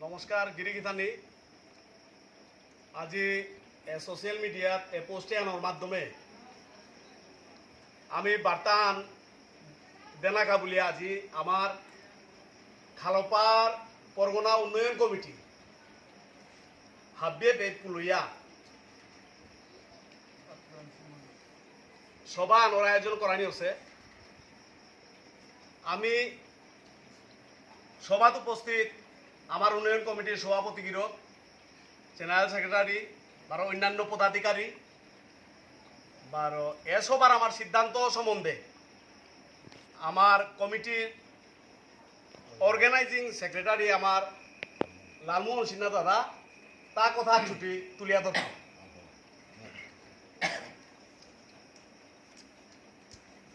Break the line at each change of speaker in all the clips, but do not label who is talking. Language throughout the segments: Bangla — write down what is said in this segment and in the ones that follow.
নমস্কার গিরিগিথানি আজি সোশ্যাল মিডিয়াত পোস্টে আনার মাধ্যমে আমি বার্তান দেনাকা বলি আজি আমার খালপার পরগনা উন্নয়ন কমিটি হাব্বে বেদ পুলইয়া সভা আনোর আয়োজন করানি হচ্ছে। আমি সভাত উপস্থিত আমার উন্নয়ন কমিটির সভাপতি গিরক জেনারেল সেক্রেটারি বারো অন্যান্য পদাধিকারী বারো এসবার আমার সিদ্ধান্ত সম্বন্ধে আমার কমিটির অর্গানাইজিং সেক্রেটারি আমার লালমোহন সিনহা দাদা তা কথা ছুটি তুলিয়া ধর।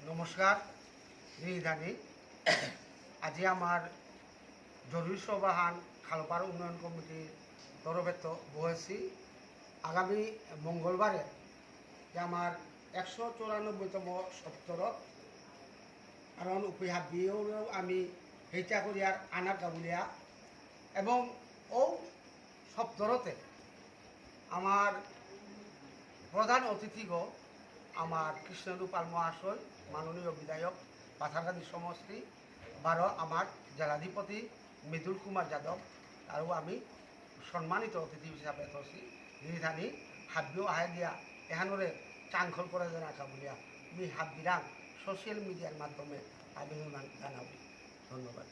নমস্কার গিরিধানী, আজি আমার জরুরি সভাহান খালপার উন্নয়ন কমিটির তরফেত বহেছি আগামী মঙ্গলবারে যে আমার 194তম সপ্তর কারণ উপিহাবিও আমি হেইটা করিয়ার আনা গাবুলিয়া এবং ও সপ্তরতে আমার প্রধান অতিথিগ আমার কৃষ্ণরূপাল মহাশয় মাননীয় বিধায়ক পাথারকান্দি সমষ্টি বারো আমার জেলাধিপতি মৃদুল কুমার যাদব আৰু আমি সম্মানিত অতিথি হিসাবে থসি গিরিধানী হাবিও আহে দিয়া এহানরে চাংখল করে জানা বলিয়া আমি হাত বিরাং সোশ্যাল মিডিয়ার মাধ্যমে আমি জানাবি। ধন্যবাদ।